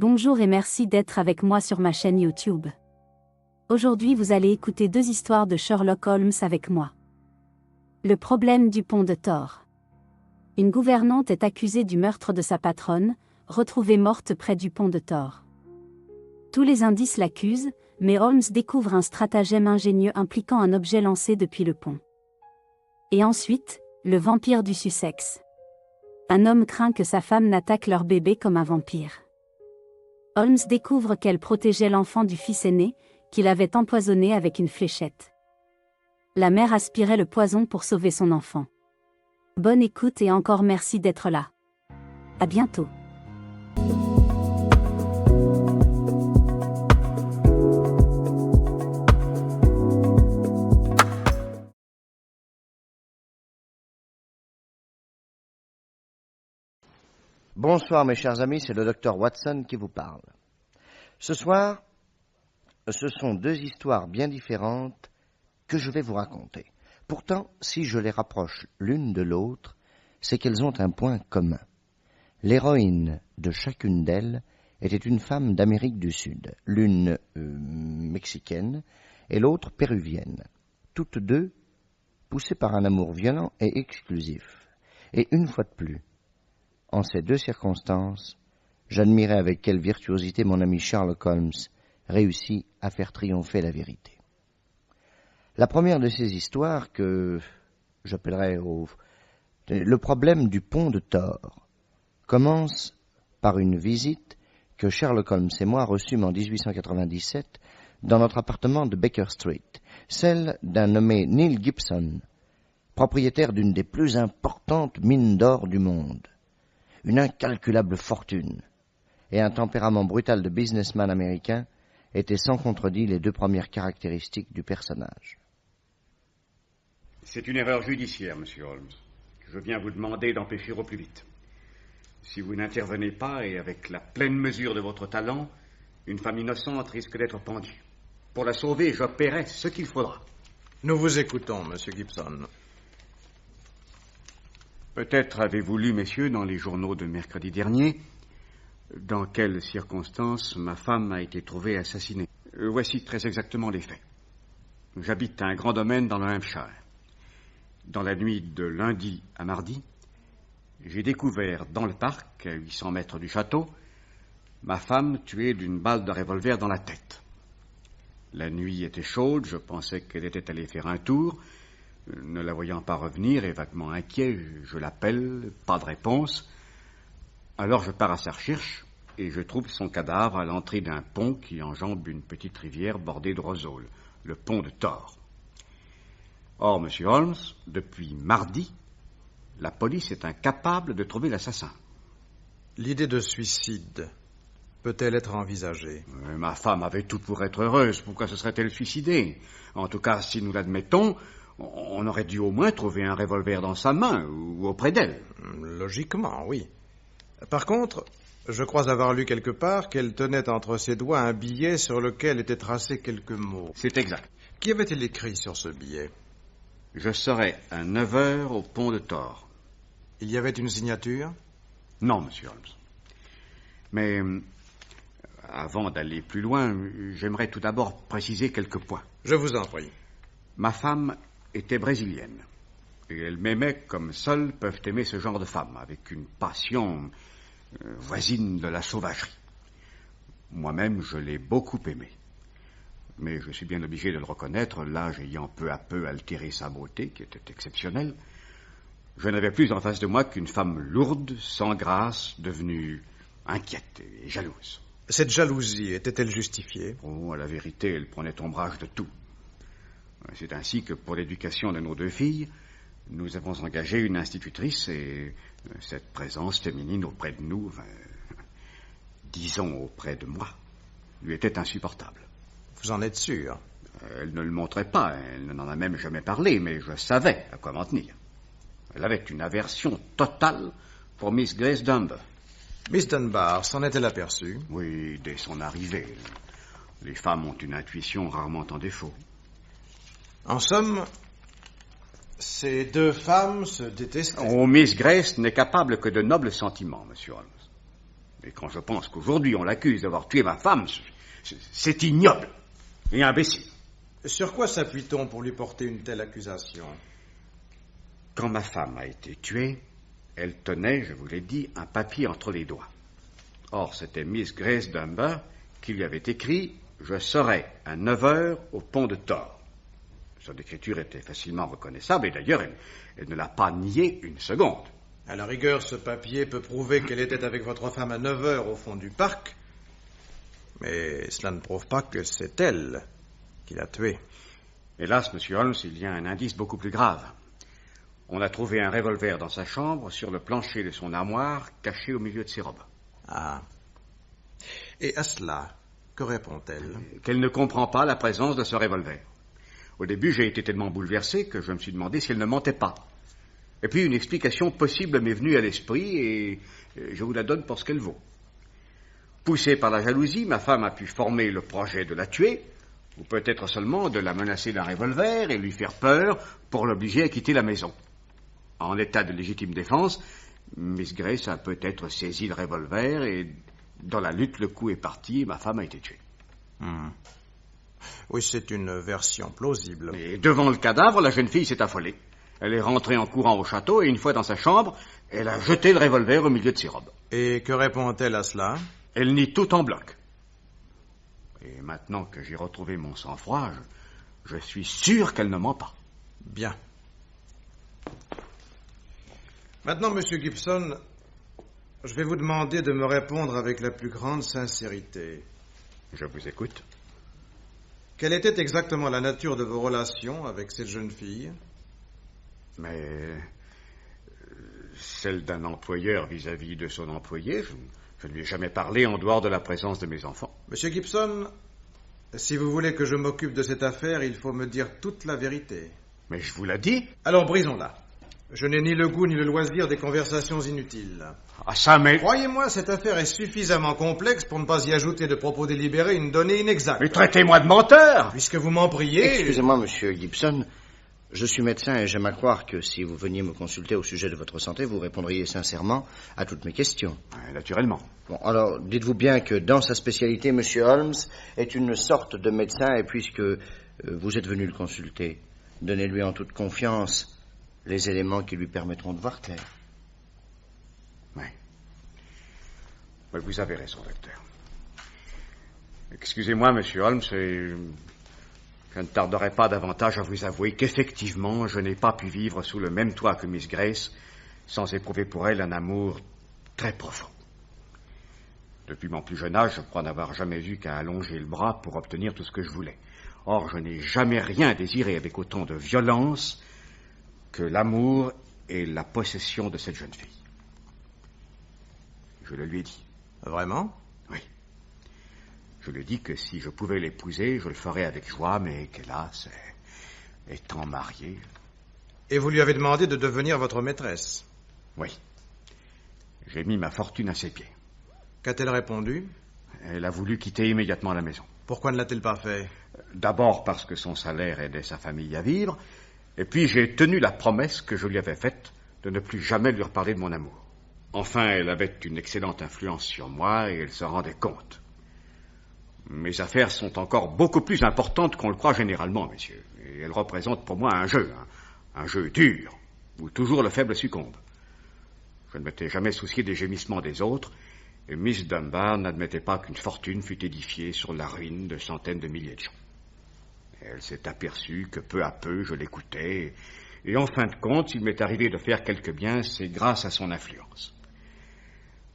Bonjour et merci d'être avec moi sur ma chaîne YouTube. Aujourd'hui vous allez écouter 2 histoires de Sherlock Holmes avec moi. Le problème du pont de Thor. Une gouvernante est accusée du meurtre de sa patronne, retrouvée morte près du pont de Thor. Tous les indices l'accusent, mais Holmes découvre un stratagème ingénieux impliquant un objet lancé depuis le pont. Et ensuite, le vampire du Sussex. Un homme craint que sa femme n'attaque leur bébé comme un vampire. Holmes découvre qu'elle protégeait l'enfant du fils aîné, qu'il avait empoisonné avec une fléchette. La mère aspirait le poison pour sauver son enfant. Bonne écoute et encore merci d'être là. À bientôt. Bonsoir mes chers amis, c'est le docteur Watson qui vous parle. Ce soir, ce sont 2 histoires bien différentes que je vais vous raconter. Pourtant, si je les rapproche l'une de l'autre, c'est qu'elles ont un point commun. L'héroïne de chacune d'elles était une femme d'Amérique du Sud, l'une mexicaine et l'autre péruvienne, toutes 2 poussées par un amour violent et exclusif. Et une fois de plus, en ces 2 circonstances, j'admirais avec quelle virtuosité mon ami Sherlock Holmes réussit à faire triompher la vérité. La première de ces histoires que j'appellerais le problème du pont de Thor commence par une visite que Sherlock Holmes et moi reçûmes en 1897 dans notre appartement de Baker Street, celle d'un nommé Neil Gibson, propriétaire d'une des plus importantes mines d'or du monde. Une incalculable fortune et un tempérament brutal de businessman américain étaient sans contredit les 2 premières caractéristiques du personnage. C'est une erreur judiciaire, monsieur Holmes. Je viens vous demander d'empêcher au plus vite. Si vous n'intervenez pas et avec la pleine mesure de votre talent, une femme innocente risque d'être pendue. Pour la sauver, je paierai ce qu'il faudra. Nous vous écoutons, monsieur Gibson. Peut-être avez-vous lu, messieurs, dans les journaux de mercredi dernier, dans quelles circonstances ma femme a été trouvée assassinée. Voici très exactement les faits. J'habite un grand domaine dans le Hampshire. Dans la nuit de lundi à mardi, j'ai découvert dans le parc, à 800 mètres du château, ma femme tuée d'une balle de revolver dans la tête. La nuit était chaude, je pensais qu'elle était allée faire un tour. Ne la voyant pas revenir et vaguement inquiet, je l'appelle, pas de réponse. Alors je pars à sa recherche et je trouve son cadavre à l'entrée d'un pont qui enjambe une petite rivière bordée de roseaux, le pont de Thor. Or, monsieur Holmes, depuis mardi, la police est incapable de trouver l'assassin. L'idée de suicide peut-elle être envisagée? Ma femme avait tout pour être heureuse. Pourquoi se serait-elle suicidée? En tout cas, si nous l'admettons, on aurait dû au moins trouver un revolver dans sa main ou auprès d'elle. Logiquement, oui. Par contre, je crois avoir lu quelque part qu'elle tenait entre ses doigts un billet sur lequel étaient tracés quelques mots. C'est exact. Qu'y avait-il écrit sur ce billet? Je serai à 9 heures au pont de Thor. Il y avait une signature? Non, monsieur Holmes. Mais avant d'aller plus loin, j'aimerais tout d'abord préciser quelques points. Je vous en prie. Ma femme était brésilienne. Et elle m'aimait comme seuls peuvent aimer ce genre de femme, avec une passion voisine de la sauvagerie. Moi-même, je l'ai beaucoup aimée. Mais je suis bien obligé de le reconnaître, l'âge ayant peu à peu altéré sa beauté, qui était exceptionnelle, je n'avais plus en face de moi qu'une femme lourde, sans grâce, devenue inquiète et jalouse. Cette jalousie était-elle justifiée? Oh, à la vérité, elle prenait ombrage de tout. C'est ainsi que, pour l'éducation de nos 2 filles, nous avons engagé une institutrice et cette présence féminine auprès de nous, disons auprès de moi, lui était insupportable. Vous en êtes sûr? Elle ne le montrait pas, elle n'en a même jamais parlé, mais je savais à quoi m'en tenir. Elle avait une aversion totale pour Miss Grace Dunbar. Miss Dunbar s'en est-elle aperçue? Oui, dès son arrivée. Les femmes ont une intuition rarement en défaut. En somme, ces 2 femmes se détestaient. Oh, Miss Grace n'est capable que de nobles sentiments, monsieur Holmes. Et quand je pense qu'aujourd'hui on l'accuse d'avoir tué ma femme, c'est ignoble et imbécile. Sur quoi s'appuie-t-on pour lui porter une telle accusation? Quand ma femme a été tuée, elle tenait, je vous l'ai dit, un papier entre les doigts. Or, c'était Miss Grace Dunbar qui lui avait écrit « Je serai à 9 heures au pont de Tor ». Son écriture était facilement reconnaissable et d'ailleurs, elle ne l'a pas nié une seconde. À la rigueur, ce papier peut prouver qu'elle était avec votre femme à 9 heures au fond du parc, mais cela ne prouve pas que c'est elle qui l'a tuée. Hélas, Monsieur Holmes, il y a un indice beaucoup plus grave. On a trouvé un revolver dans sa chambre, sur le plancher de son armoire, caché au milieu de ses robes. Ah. Et à cela, que répond-elle? Qu'elle ne comprend pas la présence de ce revolver. Au début, j'ai été tellement bouleversé que je me suis demandé si elle ne mentait pas. Et puis, une explication possible m'est venue à l'esprit et je vous la donne pour ce qu'elle vaut. Poussée par la jalousie, ma femme a pu former le projet de la tuer, ou peut-être seulement de la menacer d'un revolver et lui faire peur pour l'obliger à quitter la maison. En état de légitime défense, Miss Grace a peut-être saisi le revolver et dans la lutte, le coup est parti et ma femme a été tuée. Oui, c'est une version plausible. Et devant le cadavre, la jeune fille s'est affolée. Elle est rentrée en courant au château et une fois dans sa chambre, elle a jeté le revolver au milieu de ses robes. Et que répond-elle à cela? Elle nie tout en bloc. Et maintenant que j'ai retrouvé mon sang-froid, je suis sûr qu'elle ne ment pas. Bien. Maintenant, Monsieur Gibson, je vais vous demander de me répondre avec la plus grande sincérité. Je vous écoute. Quelle était exactement la nature de vos relations avec cette jeune fille? Mais celle d'un employeur vis-à-vis de son employé, je ne lui ai jamais parlé en dehors de la présence de mes enfants. Monsieur Gibson, si vous voulez que je m'occupe de cette affaire, il faut me dire toute la vérité. Mais je vous l'ai dit. Alors brisons-la. Je n'ai ni le goût ni le loisir des conversations inutiles. Ah ça, mais... Croyez-moi, cette affaire est suffisamment complexe pour ne pas y ajouter de propos délibérés une donnée inexacte. Mais traitez-moi de menteur. Puisque vous m'en priez... Excusez-moi, Monsieur Gibson. Je suis médecin et j'aime à croire que si vous veniez me consulter au sujet de votre santé, vous répondriez sincèrement à toutes mes questions. Naturellement. Bon, alors, dites-vous bien que dans sa spécialité, Monsieur Holmes est une sorte de médecin et puisque vous êtes venu le consulter, donnez-lui en toute confiance les éléments qui lui permettront de voir clair. Oui. Mais vous avez raison, docteur. Excusez-moi, Monsieur Holmes, je ne tarderai pas davantage à vous avouer qu'effectivement, je n'ai pas pu vivre sous le même toit que Miss Grace sans éprouver pour elle un amour très profond. Depuis mon plus jeune âge, je crois n'avoir jamais eu qu'à allonger le bras pour obtenir tout ce que je voulais. Or, je n'ai jamais rien désiré avec autant de violence que l'amour et la possession de cette jeune fille. Je le lui ai dit. Vraiment? Oui. Je lui ai dit que si je pouvais l'épouser, je le ferais avec joie, mais qu'hélas, étant marié... Et vous lui avez demandé de devenir votre maîtresse? Oui. J'ai mis ma fortune à ses pieds. Qu'a-t-elle répondu? Elle a voulu quitter immédiatement la maison. Pourquoi ne l'a-t-elle pas fait? D'abord parce que son salaire aidait sa famille à vivre, et puis j'ai tenu la promesse que je lui avais faite de ne plus jamais lui reparler de mon amour. Enfin, elle avait une excellente influence sur moi et elle se rendait compte. Mes affaires sont encore beaucoup plus importantes qu'on le croit généralement, messieurs. Et elles représentent pour moi un jeu dur, où toujours le faible succombe. Je ne m'étais jamais soucié des gémissements des autres, et Miss Dunbar n'admettait pas qu'une fortune fût édifiée sur la ruine de centaines de milliers de gens. Elle s'est aperçue que peu à peu je l'écoutais, et en fin de compte, s'il m'est arrivé de faire quelque bien, c'est grâce à son influence.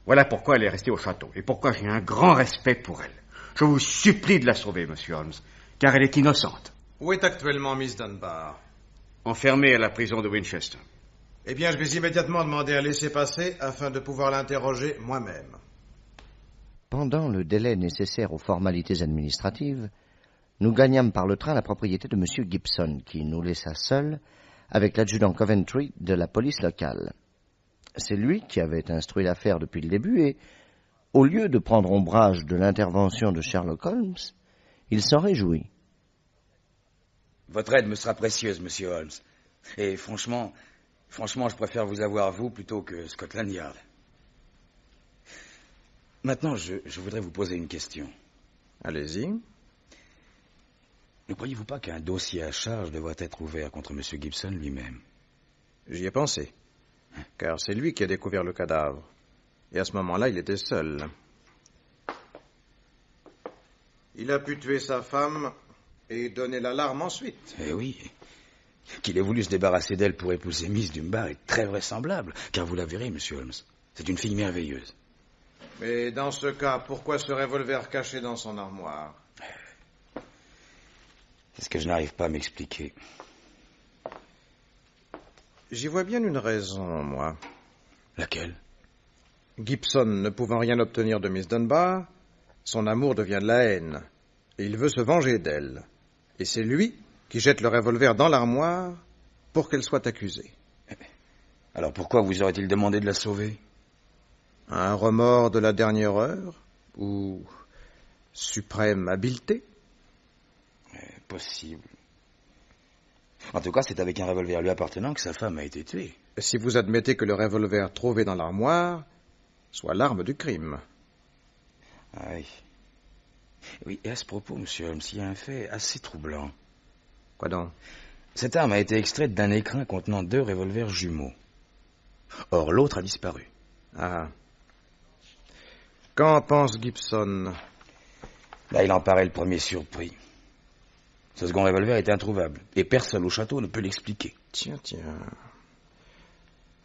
Voilà pourquoi elle est restée au château, et pourquoi j'ai un grand respect pour elle. Je vous supplie de la sauver, Monsieur Holmes, car elle est innocente. Où est actuellement Miss Dunbar? Enfermée à la prison de Winchester. Eh bien, je vais immédiatement demander un laissez-passer afin de pouvoir l'interroger moi-même. Pendant le délai nécessaire aux formalités administratives, nous gagnâmes par le train la propriété de M. Gibson, qui nous laissa seuls avec l'adjudant Coventry de la police locale. C'est lui qui avait instruit l'affaire depuis le début et, au lieu de prendre ombrage de l'intervention de Sherlock Holmes, il s'en réjouit. Votre aide me sera précieuse, Monsieur Holmes. Et franchement, je préfère vous avoir vous plutôt que Scotland Yard. Maintenant, je voudrais vous poser une question. Allez-y. Ne croyez-vous pas qu'un dossier à charge devrait être ouvert contre M. Gibson lui-même? J'y ai pensé. Car c'est lui qui a découvert le cadavre. Et à ce moment-là, il était seul. Il a pu tuer sa femme et donner l'alarme ensuite. Eh oui. Qu'il ait voulu se débarrasser d'elle pour épouser Miss Dunbar est très vraisemblable, car vous la verrez, Monsieur Holmes. C'est une fille merveilleuse. Mais dans ce cas, pourquoi ce revolver caché dans son armoire? C'est ce que je n'arrive pas à m'expliquer. J'y vois bien une raison, moi. Laquelle? Gibson ne pouvant rien obtenir de Miss Dunbar, son amour devient de la haine, et il veut se venger d'elle. Et c'est lui qui jette le revolver dans l'armoire pour qu'elle soit accusée. Alors pourquoi vous aurait-il demandé de la sauver? Un remords de la dernière heure? Ou suprême habileté? Possible. En tout cas, c'est avec un revolver lui appartenant que sa femme a été tuée. Si vous admettez que le revolver trouvé dans l'armoire soit l'arme du crime. Ah oui. Oui, et à ce propos, Monsieur Holmes, il y a un fait assez troublant. Quoi donc? Cette arme a été extraite d'un écrin contenant 2 revolvers jumeaux. Or, l'autre a disparu. Ah. Qu'en pense Gibson? Là, il en paraît le premier surpris. Ce second revolver est introuvable, et personne au château ne peut l'expliquer. Tiens.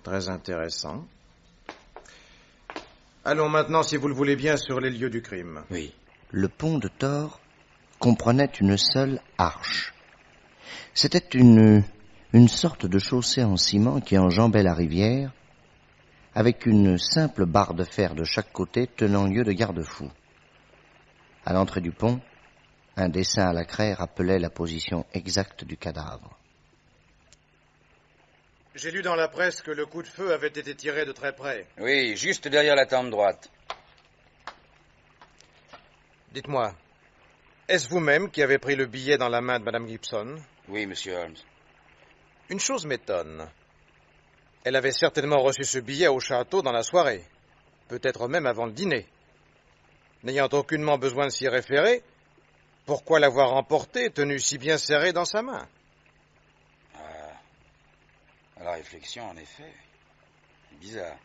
Très intéressant. Allons maintenant, si vous le voulez bien, sur les lieux du crime. Oui. Le pont de Thor comprenait une seule arche. C'était une sorte de chaussée en ciment qui enjambait la rivière, avec une simple barre de fer de chaque côté tenant lieu de garde-fou. À l'entrée du pont, un dessin à la craie rappelait la position exacte du cadavre. J'ai lu dans la presse que le coup de feu avait été tiré de très près. Oui, juste derrière la tempe droite. Dites-moi, est-ce vous-même qui avez pris le billet dans la main de Madame Gibson? Oui, Monsieur Holmes. Une chose m'étonne. Elle avait certainement reçu ce billet au château dans la soirée, peut-être même avant le dîner. N'ayant aucunement besoin de s'y référer, pourquoi l'avoir emporté, tenu si bien serré dans sa main? À la réflexion, en effet. Bizarre.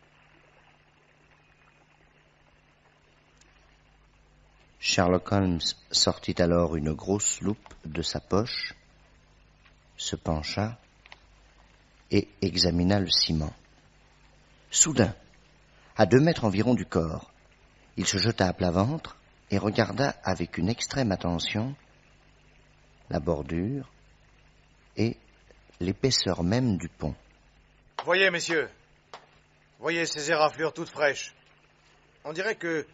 Sherlock Holmes sortit alors une grosse loupe de sa poche, se pencha et examina le ciment. Soudain, à 2 mètres environ du corps, il se jeta à plat ventre et regarda avec une extrême attention la bordure et l'épaisseur même du pont. Voyez, messieurs, voyez ces éraflures toutes fraîches. On dirait que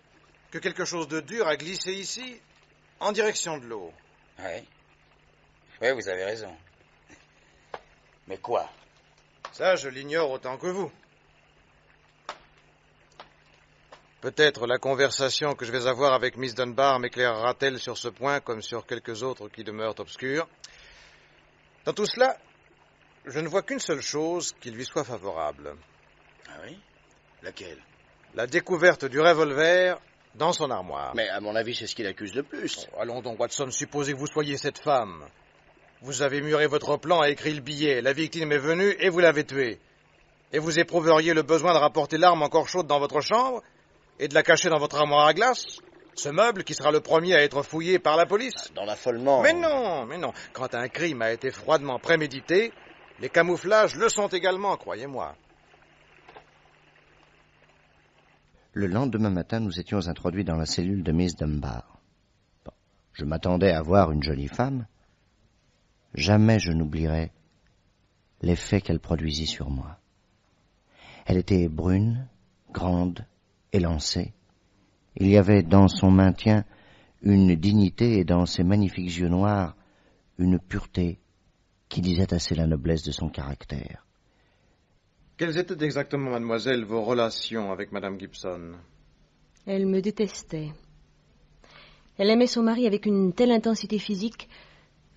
quelque chose de dur a glissé ici, en direction de l'eau. Oui, vous avez raison. Mais quoi? Ça, je l'ignore autant que vous. Peut-être la conversation que je vais avoir avec Miss Dunbar m'éclairera-t-elle sur ce point comme sur quelques autres qui demeurent obscurs. Dans tout cela, je ne vois qu'une seule chose qui lui soit favorable. Ah oui? Laquelle? La découverte du revolver dans son armoire. Mais à mon avis, c'est ce qu'il accuse le plus. Oh, allons donc, Watson, supposez que vous soyez cette femme. Vous avez mûri votre plan et écrit le billet. La victime est venue et vous l'avez tuée. Et vous éprouveriez le besoin de rapporter l'arme encore chaude dans votre chambre et de la cacher dans votre armoire à glace? Ce meuble qui sera le premier à être fouillé par la police? Dans l'affolement... Mais non. Quand un crime a été froidement prémédité, les camouflages le sont également, croyez-moi. Le lendemain matin, nous étions introduits dans la cellule de Miss Dunbar. Je m'attendais à voir une jolie femme. Jamais je n'oublierai l'effet qu'elle produisit sur moi. Elle était brune, grande, élancée. Il y avait dans son maintien une dignité et dans ses magnifiques yeux noirs une pureté qui disait assez la noblesse de son caractère. Quelles étaient exactement, mademoiselle, vos relations avec Madame Gibson? Elle me détestait. Elle aimait son mari avec une telle intensité physique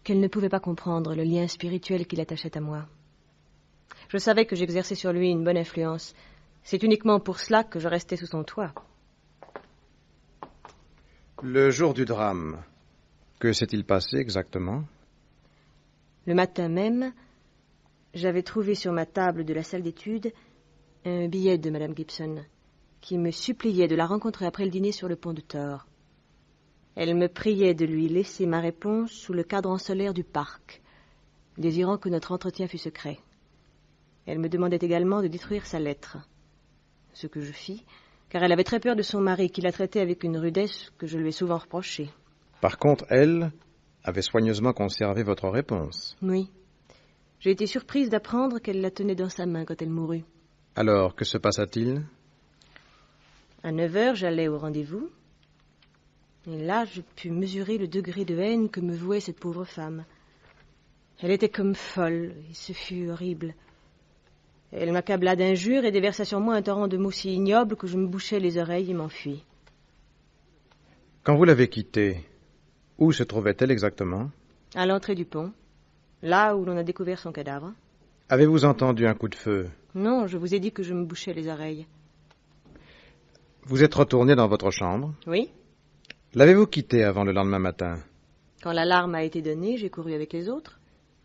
qu'elle ne pouvait pas comprendre le lien spirituel qui l'attachait à moi. Je savais que j'exerçais sur lui une bonne influence. C'est uniquement pour cela que je restais sous son toit. Le jour du drame, que s'est-il passé exactement? Le matin même, j'avais trouvé sur ma table de la salle d'études un billet de Madame Gibson, qui me suppliait de la rencontrer après le dîner sur le pont de Tor. Elle me priait de lui laisser ma réponse sous le cadran solaire du parc, désirant que notre entretien fût secret. Elle me demandait également de détruire sa lettre, ce que je fis, car elle avait très peur de son mari, qui la traitait avec une rudesse que je lui ai souvent reprochée. Par contre, elle avait soigneusement conservé votre réponse. Oui. J'ai été surprise d'apprendre qu'elle la tenait dans sa main quand elle mourut. Alors, que se passa-t-il? À 9h, j'allais au rendez-vous. Et là, je pus mesurer le degré de haine que me vouait cette pauvre femme. Elle était comme folle, et ce fut horrible. Elle m'accabla d'injures et déversa sur moi un torrent de mots si ignobles que je me bouchai les oreilles et m'enfuis. Quand vous l'avez quittée, où se trouvait-elle exactement? À l'entrée du pont, là où l'on a découvert son cadavre. Avez-vous entendu un coup de feu? Non, je vous ai dit que je me bouchais les oreilles. Vous êtes retourné dans votre chambre? Oui. L'avez-vous quittée avant le lendemain matin? Quand l'alarme a été donnée, j'ai couru avec les autres.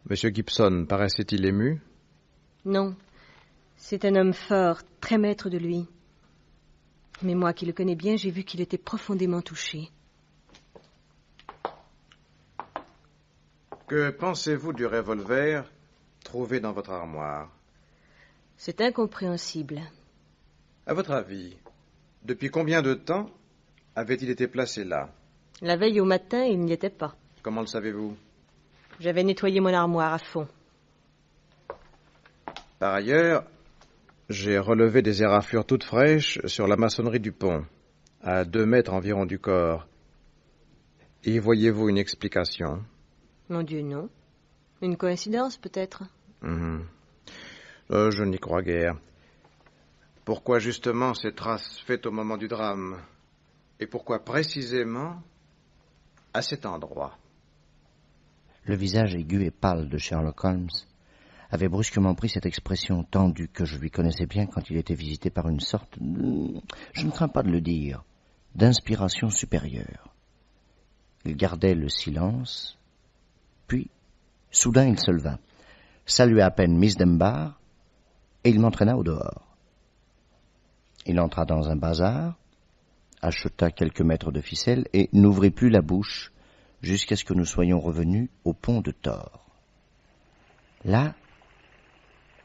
Monsieur Gibson paraissait-il ému? Non. C'est un homme fort, très maître de lui. Mais moi qui le connais bien, j'ai vu qu'il était profondément touché. Que pensez-vous du revolver trouvé dans votre armoire? C'est incompréhensible. À votre avis, depuis combien de temps avait-il été placé là? La veille au matin, il n'y était pas. Comment le savez-vous? J'avais nettoyé mon armoire à fond. Par ailleurs, j'ai relevé des éraflures toutes fraîches sur la maçonnerie du pont, à 2 mètres environ du corps. Y voyez-vous une explication? Mon Dieu, non. Une coïncidence, peut-être? Je n'y crois guère. Pourquoi justement ces traces faites au moment du drame? Et pourquoi précisément à cet endroit? Le visage aigu et pâle de Sherlock Holmes avait brusquement pris cette expression tendue que je lui connaissais bien quand il était visité par une sorte de, je ne crains pas de le dire, d'inspiration supérieure. Il gardait le silence, puis, soudain il se leva, salua à peine Miss Dunbar, et il m'entraîna au dehors. Il entra dans un bazar, acheta quelques mètres de ficelle et n'ouvrit plus la bouche jusqu'à ce que nous soyons revenus au pont de Tor. Là,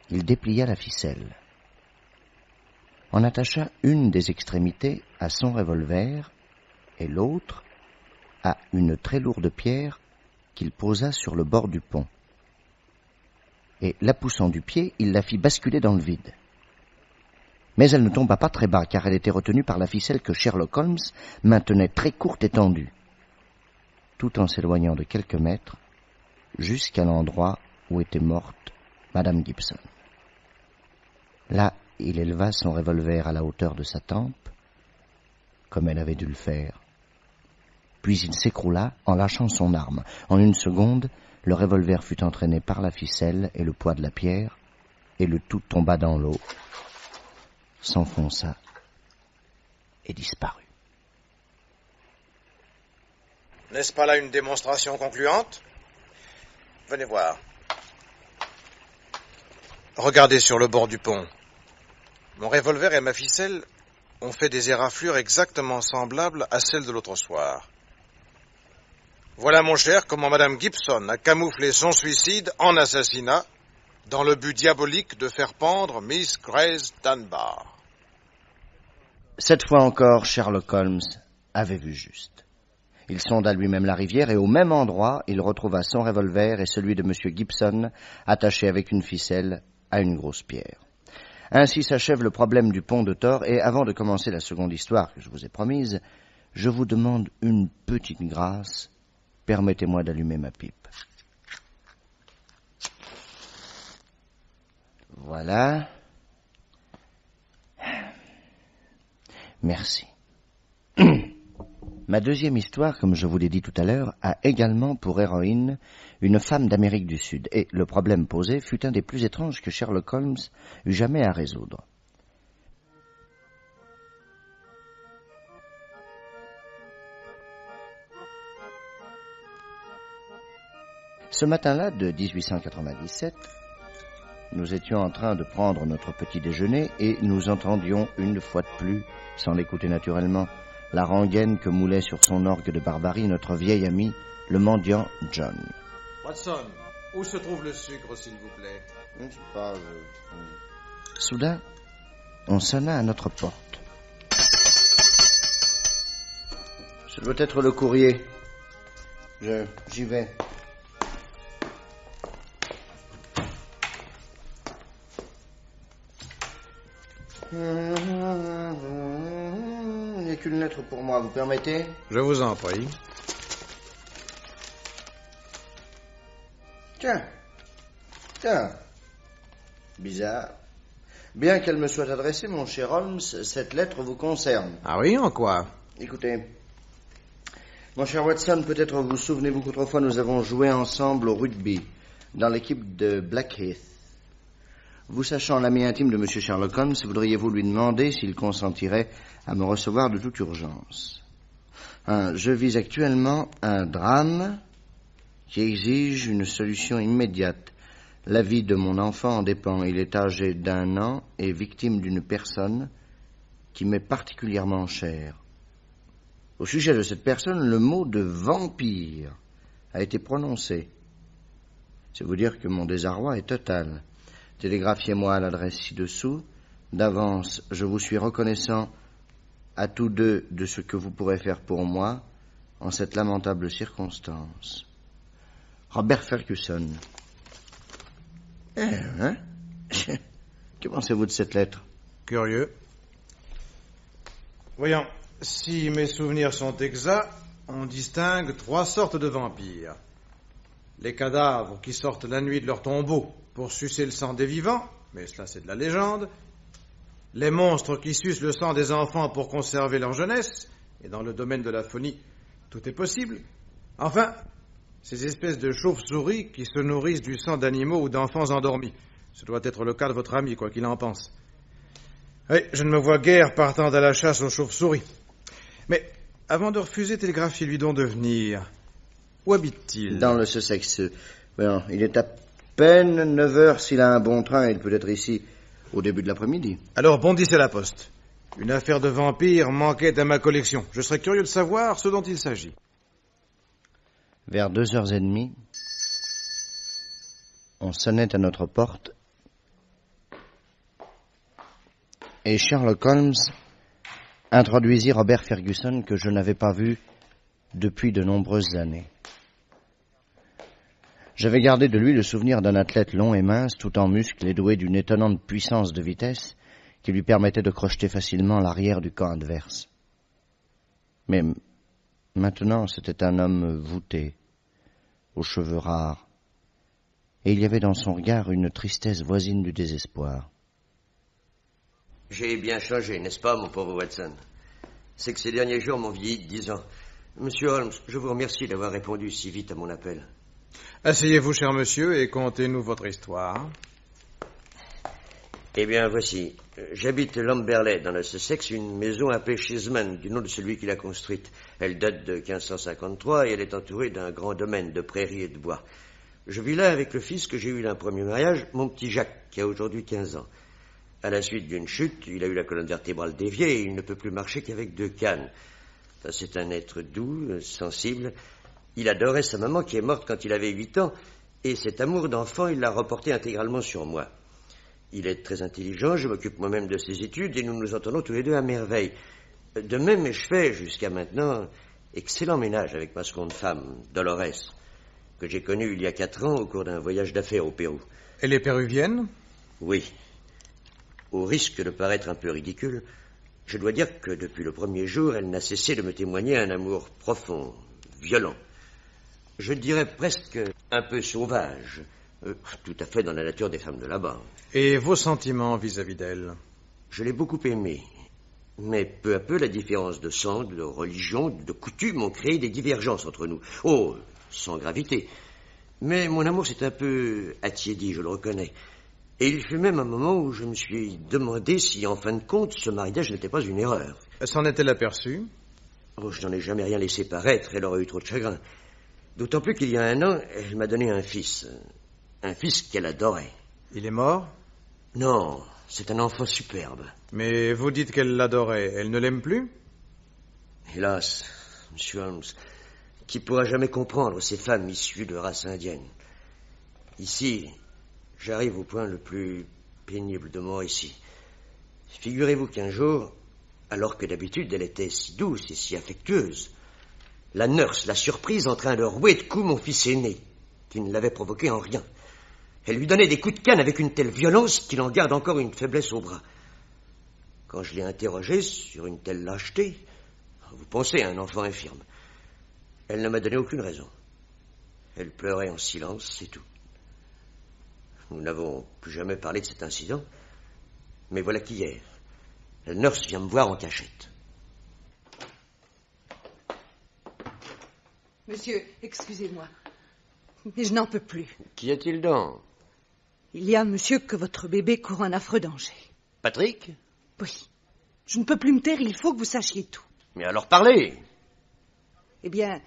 il déplia la ficelle, en attacha une des extrémités à son revolver et l'autre à une très lourde pierre qu'il posa sur le bord du pont. Et la poussant du pied, il la fit basculer dans le vide. Mais elle ne tomba pas très bas, car elle était retenue par la ficelle que Sherlock Holmes maintenait très courte et tendue, tout en s'éloignant de quelques mètres, jusqu'à l'endroit où était morte Madame Gibson. Là, il éleva son revolver à la hauteur de sa tempe, comme elle avait dû le faire. Puis il s'écroula en lâchant son arme. En une seconde, le revolver fut entraîné par la ficelle et le poids de la pierre, et le tout tomba dans l'eau, s'enfonça et disparut. N'est-ce pas là une démonstration concluante? Venez voir. Regardez sur le bord du pont. Mon revolver et ma ficelle ont fait des éraflures exactement semblables à celles de l'autre soir. Voilà, mon cher, comment Madame Gibson a camouflé son suicide en assassinat dans le but diabolique de faire pendre Miss Grace Dunbar. Cette fois encore, Sherlock Holmes avait vu juste. Il sonda lui-même la rivière et au même endroit, il retrouva son revolver et celui de M. Gibson attachés avec une ficelle à une grosse pierre. Ainsi s'achève le problème du pont de Tor et avant de commencer la seconde histoire que je vous ai promise, je vous demande une petite grâce. Permettez-moi d'allumer ma pipe. Voilà. Merci. Ma deuxième histoire, comme je vous l'ai dit tout à l'heure, a également pour héroïne une femme d'Amérique du Sud, et le problème posé fut un des plus étranges que Sherlock Holmes eut jamais à résoudre. Ce matin-là de 1897, nous étions en train de prendre notre petit déjeuner et nous entendions une fois de plus, sans l'écouter naturellement, la rengaine que moulait sur son orgue de barbarie notre vieil ami, le mendiant John. Watson, où se trouve le sucre, s'il vous plaît? Je ne sais pas. Soudain, on sonna à notre porte. Ce doit être le courrier. J'y vais. Il n'y a qu'une lettre pour moi, vous permettez? Je vous en prie. Tiens. Bizarre. Bien qu'elle me soit adressée, mon cher Holmes, cette lettre vous concerne. Ah oui, en quoi? Écoutez, mon cher Watson, peut-être vous souvenez-vous qu'autrefois nous avons joué ensemble au rugby, dans l'équipe de Blackheath. Vous sachant l'ami intime de M. Sherlock Holmes, voudriez-vous lui demander s'il consentirait à me recevoir de toute urgence? Je vis actuellement un drame qui exige une solution immédiate. La vie de mon enfant en dépend. Il est âgé d'1 an et victime d'une personne qui m'est particulièrement chère. Au sujet de cette personne, le mot de vampire a été prononcé. C'est vous dire que mon désarroi est total. Télégraphiez-moi à l'adresse ci-dessous. D'avance, je vous suis reconnaissant à tous deux de ce que vous pourrez faire pour moi en cette lamentable circonstance. Robert Ferguson. Que pensez-vous de cette lettre? Curieux. Voyons, si mes souvenirs sont exacts, on distingue 3 sortes de vampires. Les cadavres qui sortent la nuit de leur tombeau pour sucer le sang des vivants, mais cela c'est de la légende. Les monstres qui sucent le sang des enfants pour conserver leur jeunesse, et dans le domaine de la phonie, tout est possible. Enfin, ces espèces de chauves-souris qui se nourrissent du sang d'animaux ou d'enfants endormis. Ce doit être le cas de votre ami, quoi qu'il en pense. Oui, je ne me vois guère partant à la chasse aux chauves-souris. Mais, avant de refuser, télégraphiez-lui donc de venir. Où habite-t-il? Dans le Sussex. Bon, il est à peine 9 heures. S'il a un bon train, il peut être ici au début de l'après-midi. Alors, bondissez à la poste. Une affaire de vampire manquait à ma collection. Je serais curieux de savoir ce dont il s'agit. Vers 2h30, on sonnait à notre porte et Sherlock Holmes introduisit Robert Ferguson que je n'avais pas vu depuis de nombreuses années. J'avais gardé de lui le souvenir d'un athlète long et mince, tout en muscles et doué d'une étonnante puissance de vitesse qui lui permettait de crocheter facilement l'arrière du camp adverse. Mais maintenant, c'était un homme voûté, aux cheveux rares, et il y avait dans son regard une tristesse voisine du désespoir. J'ai bien changé, n'est-ce pas, mon pauvre Watson? C'est que ces derniers jours m'ont vieilli de 10 ans. Monsieur Holmes, je vous remercie d'avoir répondu si vite à mon appel. Asseyez-vous, cher monsieur, et contez-nous votre histoire. Eh bien, voici. J'habite Lamberley, dans le Sussex, une maison appelée Cheeseman, du nom de celui qui l'a construite. Elle date de 1553 et elle est entourée d'un grand domaine de prairies et de bois. Je vis là avec le fils que j'ai eu d'un premier mariage, mon petit Jacques, qui a aujourd'hui 15 ans. À la suite d'une chute, il a eu la colonne vertébrale déviée et il ne peut plus marcher qu'avec 2 cannes. C'est un être doux, sensible. Il adorait sa maman qui est morte quand il avait 8 ans et cet amour d'enfant, il l'a reporté intégralement sur moi. Il est très intelligent, je m'occupe moi-même de ses études et nous nous entendons tous les deux à merveille. De même, je fais jusqu'à maintenant excellent ménage avec ma seconde femme, Dolores, que j'ai connue il y a 4 ans au cours d'un voyage d'affaires au Pérou. Elle est péruvienne? Oui. Au risque de paraître un peu ridicule, je dois dire que depuis le premier jour, elle n'a cessé de me témoigner un amour profond, violent. Je dirais presque un peu sauvage, tout à fait dans la nature des femmes de là-bas. Et vos sentiments vis-à-vis d'elle? Je l'ai beaucoup aimée, mais peu à peu, la différence de sang, de religion, de coutume ont créé des divergences entre nous. Oh, sans gravité. Mais mon amour s'est un peu attiédi, je le reconnais. Et il fut même un moment où je me suis demandé si, en fin de compte, ce mariage n'était pas une erreur. S'en est-elle aperçue? Oh, je n'en ai jamais rien laissé paraître, elle aurait eu trop de chagrin. D'autant plus qu'il y a 1 an, elle m'a donné un fils. Un fils qu'elle adorait. Il est mort? Non, c'est un enfant superbe. Mais vous dites qu'elle l'adorait. Elle ne l'aime plus? Hélas, monsieur Holmes, qui pourra jamais comprendre ces femmes issues de race indienne? Ici, j'arrive au point le plus pénible de mon récit. Figurez-vous qu'un jour, alors que d'habitude elle était si douce et si affectueuse, la nurse l'a surprise en train de rouer de coups mon fils aîné, qui ne l'avait provoqué en rien. Elle lui donnait des coups de canne avec une telle violence qu'il en garde encore une faiblesse au bras. Quand je l'ai interrogée sur une telle lâcheté, vous pensez à un enfant infirme, elle ne m'a donné aucune raison. Elle pleurait en silence, c'est tout. Nous n'avons plus jamais parlé de cet incident, mais voilà qu'hier, la nurse vient me voir en cachette. Monsieur, excusez-moi, mais je n'en peux plus. Qu'y a-t-il donc? Il y a, monsieur, que votre bébé court un affreux danger. Patrick? Oui. Je ne peux plus me taire, il faut que vous sachiez tout. Mais alors parlez! Eh bien,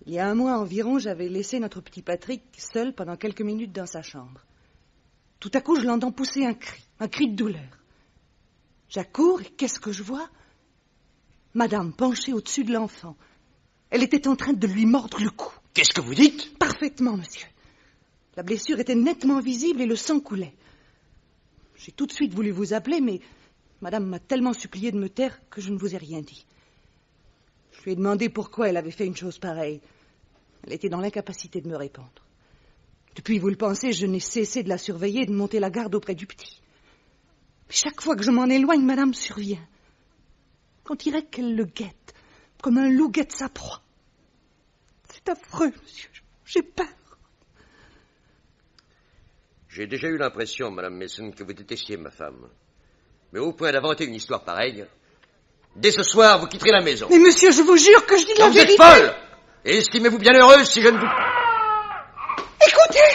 il y a 1 mois environ, j'avais laissé notre petit Patrick seul pendant quelques minutes dans sa chambre. Tout à coup, je l'entends pousser un cri de douleur. J'accours et qu'est-ce que je vois? Madame penchée au-dessus de l'enfant. Elle était en train de lui mordre le cou. Qu'est-ce que vous dites? Parfaitement, monsieur. La blessure était nettement visible et le sang coulait. J'ai tout de suite voulu vous appeler, mais madame m'a tellement supplié de me taire que je ne vous ai rien dit. Je lui ai demandé pourquoi elle avait fait une chose pareille. Elle était dans l'incapacité de me répondre. Depuis, vous le pensez, je n'ai cessé de la surveiller et de monter la garde auprès du petit. Mais chaque fois que je m'en éloigne, madame survient. On dirait qu'elle le guette, comme un loup guette sa proie. C'est affreux, monsieur. J'ai peur. J'ai déjà eu l'impression, madame Mason, que vous détestiez ma femme. Mais au point d'inventer une histoire pareille, dès ce soir, vous quitterez la maison. Mais monsieur, je vous jure que je dis la vérité. Vous êtes folle! Et estimez-vous bien heureuse si je ne vous... Écoutez!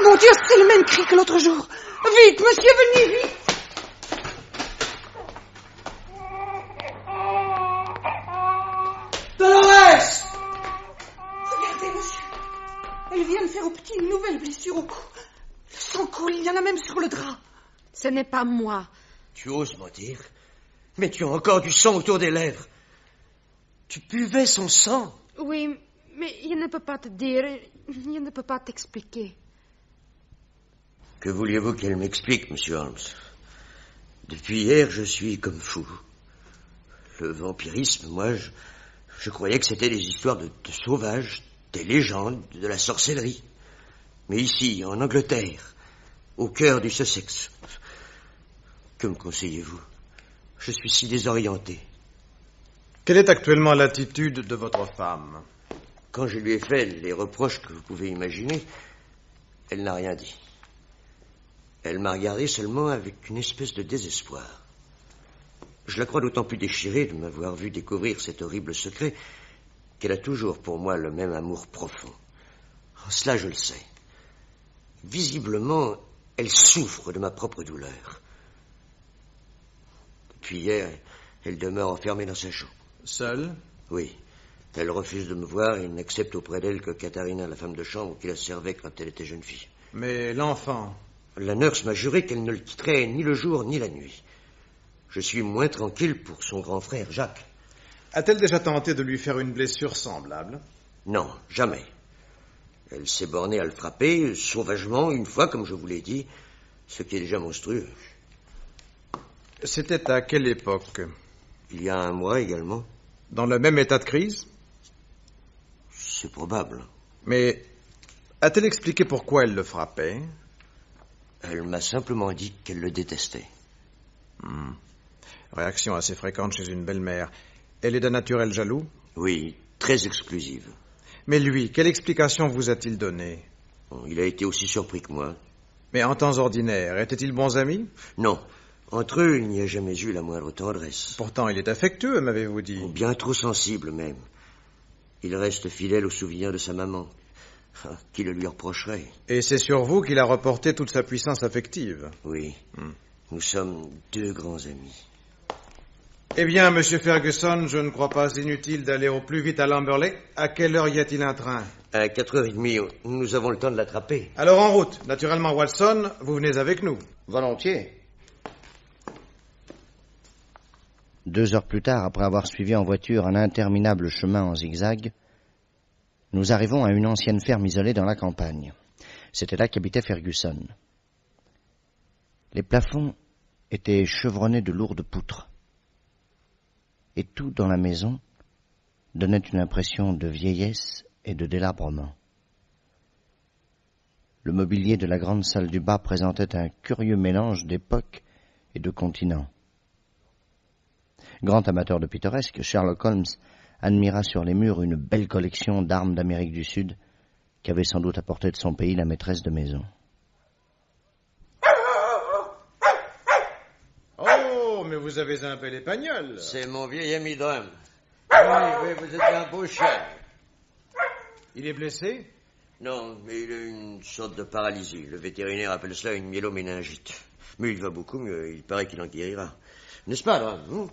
Mon Dieu, c'est le même cri que l'autre jour. Vite, monsieur, venez, vite! Dolores! Regardez, monsieur. Elle vient de faire au petit une nouvelle blessure au cou. Le sang coule, il y en a même sur le drap. Ce n'est pas moi. Tu oses mentir? Mais tu as encore du sang autour des lèvres. Tu buvais son sang. Oui, mais il ne peut pas te dire, il ne peut pas t'expliquer. Que vouliez-vous qu'elle m'explique, monsieur Holmes? Depuis hier, je suis comme fou. Le vampirisme, moi, je croyais que c'était des histoires de sauvages, des légendes, de la sorcellerie. Mais ici, en Angleterre, au cœur du Sussex, que me conseillez-vous? Je suis si désorienté. Quelle est actuellement l'attitude de votre femme? Quand je lui ai fait les reproches que vous pouvez imaginer, elle n'a rien dit. Elle m'a regardé seulement avec une espèce de désespoir. Je la crois d'autant plus déchirée de m'avoir vu découvrir cet horrible secret qu'elle a toujours pour moi le même amour profond. Cela, je le sais. Visiblement, elle souffre de ma propre douleur. Depuis hier, elle demeure enfermée dans sa chambre. Seule? Oui. Elle refuse de me voir et n'accepte auprès d'elle que Katharina, la femme de chambre qui la servait quand elle était jeune fille. Mais l'enfant? La nurse m'a juré qu'elle ne le quitterait ni le jour ni la nuit. Je suis moins tranquille pour son grand frère, Jacques. A-t-elle déjà tenté de lui faire une blessure semblable? Non, jamais. Elle s'est bornée à le frapper, sauvagement, une fois, comme je vous l'ai dit, ce qui est déjà monstrueux. C'était à quelle époque? Il y a 1 mois également. Dans le même état de crise? C'est probable. Mais a-t-elle expliqué pourquoi elle le frappait? Elle m'a simplement dit qu'elle le détestait. Réaction assez fréquente chez une belle-mère. Elle est d'un naturel jaloux? Oui, très exclusive. Mais lui, quelle explication vous a-t-il donnée? Il a été aussi surpris que moi. Mais en temps ordinaire, étaient-ils bons amis? Non. Entre eux, il n'y a jamais eu la moindre tendresse. Pourtant, il est affectueux, m'avez-vous dit. Bien trop sensible, même. Il reste fidèle aux souvenirs de sa maman. Qui le lui reprocherait? Et c'est sur vous qu'il a reporté toute sa puissance affective? Oui. Nous sommes 2 grands amis. Eh bien, monsieur Ferguson, je ne crois pas inutile d'aller au plus vite à Lamberley. À quelle heure y a-t-il un train? À 4h30, nous avons le temps de l'attraper. Alors en route. Naturellement, Watson, vous venez avec nous. Volontiers. 2 heures plus tard, après avoir suivi en voiture un interminable chemin en zigzag, nous arrivons à une ancienne ferme isolée dans la campagne. C'était là qu'habitait Ferguson. Les plafonds étaient chevronnés de lourdes poutres, et tout dans la maison donnait une impression de vieillesse et de délabrement. Le mobilier de la grande salle du bas présentait un curieux mélange d'époques et de continents. Grand amateur de pittoresque, Sherlock Holmes admira sur les murs une belle collection d'armes d'Amérique du Sud qu'avait sans doute apporté de son pays la maîtresse de maison. Oh, mais vous avez un bel épagnol. C'est mon vieil ami Drum. Oui, Vous êtes un beau chien. Il est blessé? Non, mais il a une sorte de paralysie. Le vétérinaire appelle cela une myéloméningite. Mais il va beaucoup mieux. Il paraît qu'il en guérira. N'est-ce pas, Drum?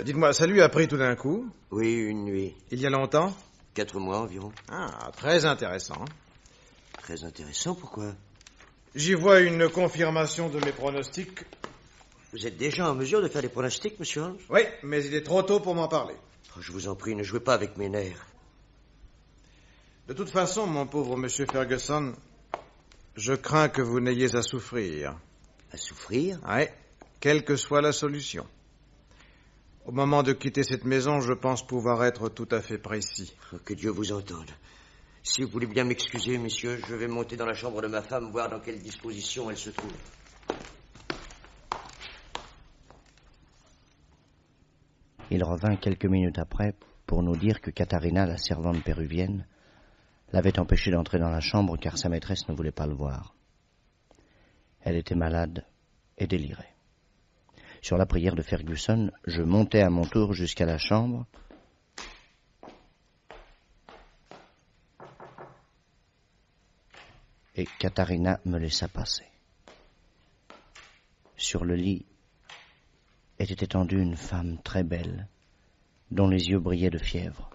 Dites-moi, ça lui a pris tout d'un coup? Oui, une nuit. Il y a longtemps? 4 mois environ. Ah, très intéressant. Très intéressant, pourquoi? J'y vois une confirmation de mes pronostics. Vous êtes déjà en mesure de faire des pronostics, monsieur Holmes? Oui, mais il est trop tôt pour m'en parler. Oh, je vous en prie, ne jouez pas avec mes nerfs. De toute façon, mon pauvre monsieur Ferguson, je crains que vous n'ayez à souffrir. À souffrir? Oui, quelle que soit la solution. Au moment de quitter cette maison, je pense pouvoir être tout à fait précis. Oh, que Dieu vous entende. Si vous voulez bien m'excuser, messieurs, je vais monter dans la chambre de ma femme, voir dans quelle disposition elle se trouve. Il revint quelques minutes après pour nous dire que Katharina, la servante péruvienne, l'avait empêché d'entrer dans la chambre car sa maîtresse ne voulait pas le voir. Elle était malade et délirait. Sur la prière de Ferguson, je montai à mon tour jusqu'à la chambre et Katharina me laissa passer. Sur le lit était étendue une femme très belle, dont les yeux brillaient de fièvre.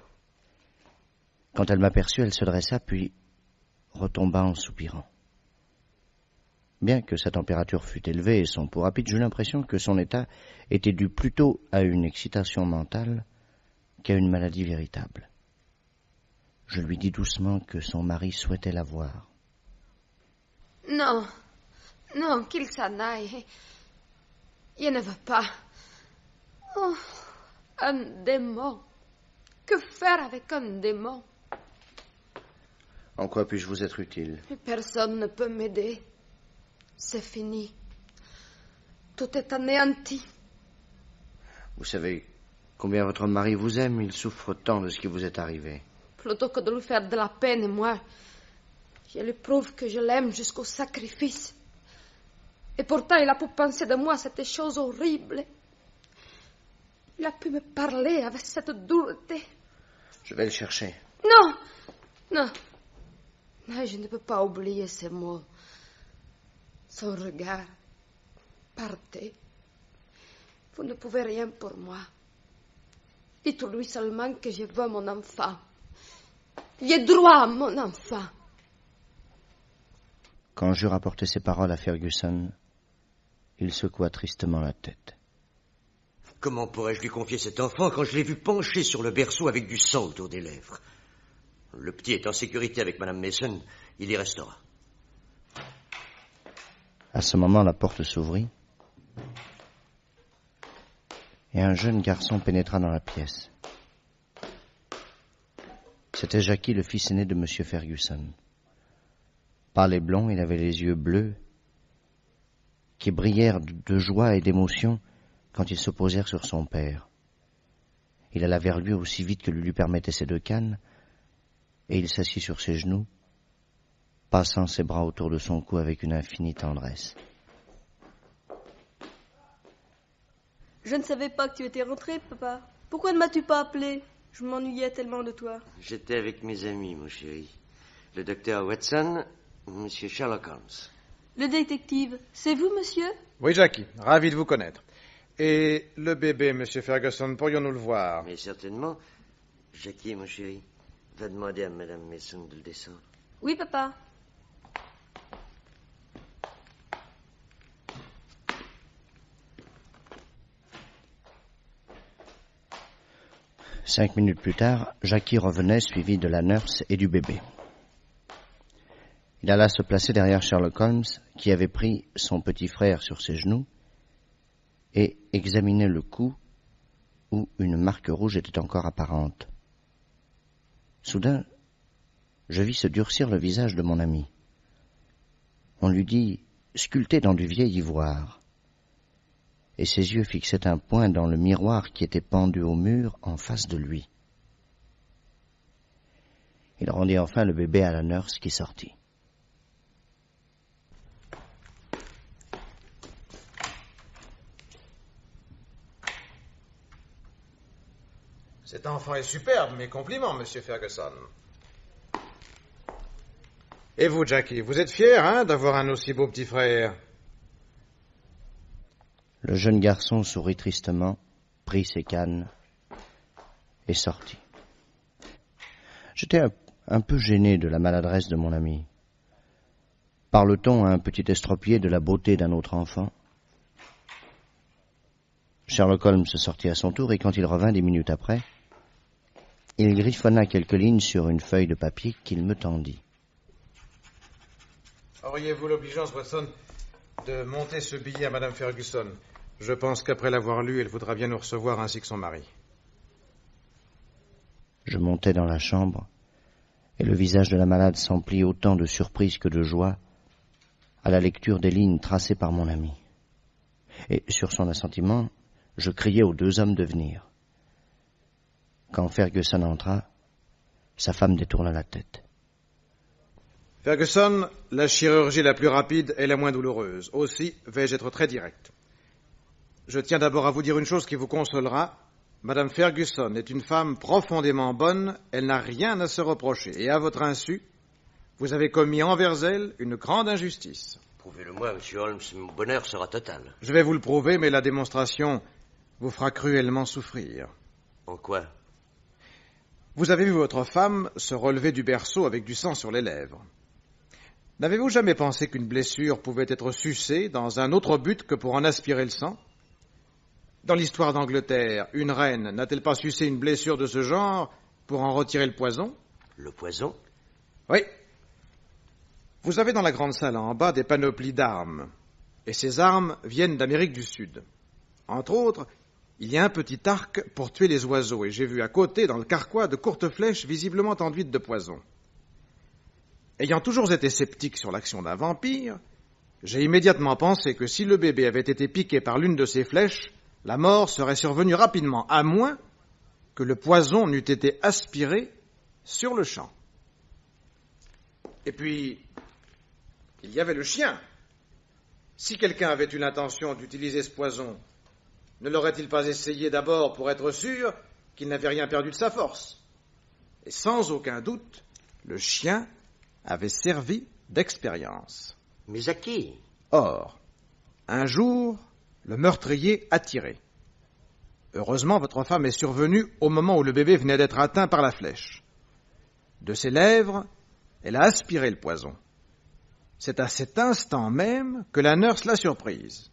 Quand elle m'aperçut, elle se dressa, puis retomba en soupirant. Bien que sa température fût élevée et son pouls rapide, j'eus l'impression que son état était dû plutôt à une excitation mentale qu'à une maladie véritable. Je lui dis doucement que son mari souhaitait la voir. Non, non, qu'il s'en aille. Je ne veux pas. Oh, un démon. Que faire avec un démon? En quoi puis-je vous être utile? Personne ne peut m'aider. C'est fini. Tout est anéanti. Vous savez combien votre mari vous aime, il souffre tant de ce qui vous est arrivé. Plutôt que de lui faire de la peine, moi, je lui prouve que je l'aime jusqu'au sacrifice. Et pourtant, il a pu penser de moi cette chose horrible. Il a pu me parler avec cette dureté. Je vais le chercher. Non, non. Non, je ne peux pas oublier ces mots. Son regard. Partez. Vous ne pouvez rien pour moi. Dites-lui seulement que je veux mon enfant. J'ai droit à mon enfant. Quand j'eus rapporté ces paroles à Ferguson, il secoua tristement la tête. Comment pourrais-je lui confier cet enfant quand je l'ai vu penché sur le berceau avec du sang autour des lèvres? Le petit est en sécurité avec Madame Mason, il y restera. À ce moment, la porte s'ouvrit et un jeune garçon pénétra dans la pièce. C'était Jackie, le fils aîné de M. Ferguson. Pâle et blond, il avait les yeux bleus qui brillèrent de joie et d'émotion quand ils se posèrent sur son père. Il alla vers lui aussi vite que le lui permettaient ses 2 cannes, et il s'assit sur ses genoux, passant ses bras autour de son cou avec une infinie tendresse. Je ne savais pas que tu étais rentré, papa. Pourquoi ne m'as-tu pas appelé? Je m'ennuyais tellement de toi. J'étais avec mes amis, mon chéri. Le docteur Watson, monsieur Sherlock Holmes. Le détective, c'est vous, monsieur? Oui, Jackie, ravi de vous connaître. Et le bébé, Monsieur Ferguson, pourrions-nous le voir? Mais certainement. Jackie, mon chéri, va demander à Madame Mason de le descendre. Oui, papa. Cinq minutes plus tard, Jackie revenait suivi de la nurse et du bébé. Il alla se placer derrière Sherlock Holmes, qui avait pris son petit frère sur ses genoux et examinait le cou où une marque rouge était encore apparente. Soudain, je vis se durcir le visage de mon ami. On lui dit sculpté dans du vieil ivoire, et ses yeux fixaient un point dans le miroir qui était pendu au mur en face de lui. Il rendit enfin le bébé à la nurse qui sortit. Cet enfant est superbe, mes compliments, Monsieur Ferguson. Et vous, Jackie, vous êtes fier, hein, d'avoir un aussi beau petit frère? Le jeune garçon sourit tristement, prit ses cannes et sortit. J'étais un peu gêné de la maladresse de mon ami. Parle-t-on à un petit estropié de la beauté d'un autre enfant? Sherlock Holmes sortit à son tour et quand il revint 10 minutes après, il griffonna quelques lignes sur une feuille de papier qu'il me tendit. Auriez-vous l'obligeance, Watson, de monter ce billet à Madame Ferguson? Je pense qu'après l'avoir lu, elle voudra bien nous recevoir ainsi que son mari. Je montai dans la chambre, et le visage de la malade s'emplit autant de surprise que de joie à la lecture des lignes tracées par mon ami. Et sur son assentiment, je criai aux 2 hommes de venir. Quand Ferguson entra, sa femme détourna la tête. Ferguson, la chirurgie la plus rapide est la moins douloureuse. Aussi, vais-je être très direct. Je tiens d'abord à vous dire une chose qui vous consolera. Madame Ferguson est une femme profondément bonne, elle n'a rien à se reprocher. Et à votre insu, vous avez commis envers elle une grande injustice. Prouvez-le-moi, Monsieur Holmes, mon bonheur sera total. Je vais vous le prouver, mais la démonstration vous fera cruellement souffrir. En quoi? Vous avez vu votre femme se relever du berceau avec du sang sur les lèvres. N'avez-vous jamais pensé qu'une blessure pouvait être sucée dans un autre but que pour en aspirer le sang? Dans l'histoire d'Angleterre, une reine n'a-t-elle pas sucé une blessure de ce genre pour en retirer le poison? Le poison? Oui. Vous avez dans la grande salle en bas des panoplies d'armes, et ces armes viennent d'Amérique du Sud. Entre autres, il y a un petit arc pour tuer les oiseaux, et j'ai vu à côté, dans le carquois, de courtes flèches visiblement enduites de poison. Ayant toujours été sceptique sur l'action d'un vampire, j'ai immédiatement pensé que si le bébé avait été piqué par l'une de ces flèches, la mort serait survenue rapidement, à moins que le poison n'eût été aspiré sur le champ. Et puis, il y avait le chien. Si quelqu'un avait eu l'intention d'utiliser ce poison, ne l'aurait-il pas essayé d'abord pour être sûr qu'il n'avait rien perdu de sa force? Et sans aucun doute, le chien avait servi d'expérience. Mais à qui? Or, un jour, le meurtrier a tiré. Heureusement, votre femme est survenue au moment où le bébé venait d'être atteint par la flèche. De ses lèvres, elle a aspiré le poison. C'est à cet instant même que la nurse l'a surprise.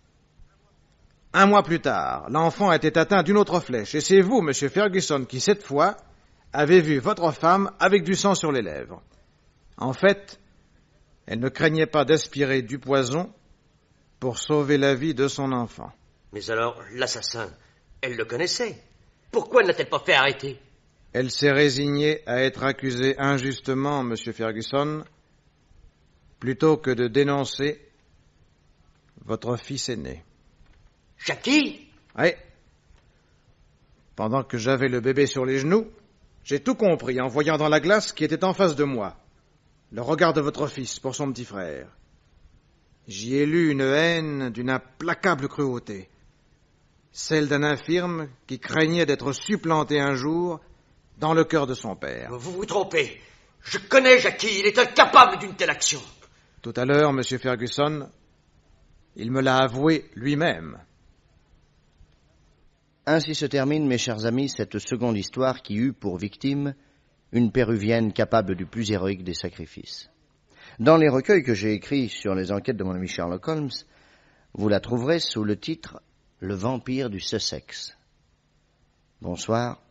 1 mois plus tard, l'enfant a été atteint d'une autre flèche, et c'est vous, Monsieur Ferguson, qui, cette fois, avez vu votre femme avec du sang sur les lèvres. En fait, elle ne craignait pas d'aspirer du poison pour sauver la vie de son enfant. Mais alors, l'assassin, elle le connaissait. Pourquoi ne l'a-t-elle pas fait arrêter? Elle s'est résignée à être accusée injustement, Monsieur Ferguson, plutôt que de dénoncer votre fils aîné. Jackie? Oui. Pendant que j'avais le bébé sur les genoux, j'ai tout compris en voyant dans la glace qui était en face de moi le regard de votre fils pour son petit frère. J'y ai lu une haine d'une implacable cruauté, celle d'un infirme qui craignait d'être supplanté un jour dans le cœur de son père. Vous vous trompez. Je connais Jackie, il est incapable d'une telle action. Tout à l'heure, Monsieur Ferguson, il me l'a avoué lui-même. Ainsi se termine, mes chers amis, cette seconde histoire qui eut pour victime une Péruvienne capable du plus héroïque des sacrifices. Dans les recueils que j'ai écrits sur les enquêtes de mon ami Sherlock Holmes, vous la trouverez sous le titre « Le vampire du Sussex ». Bonsoir.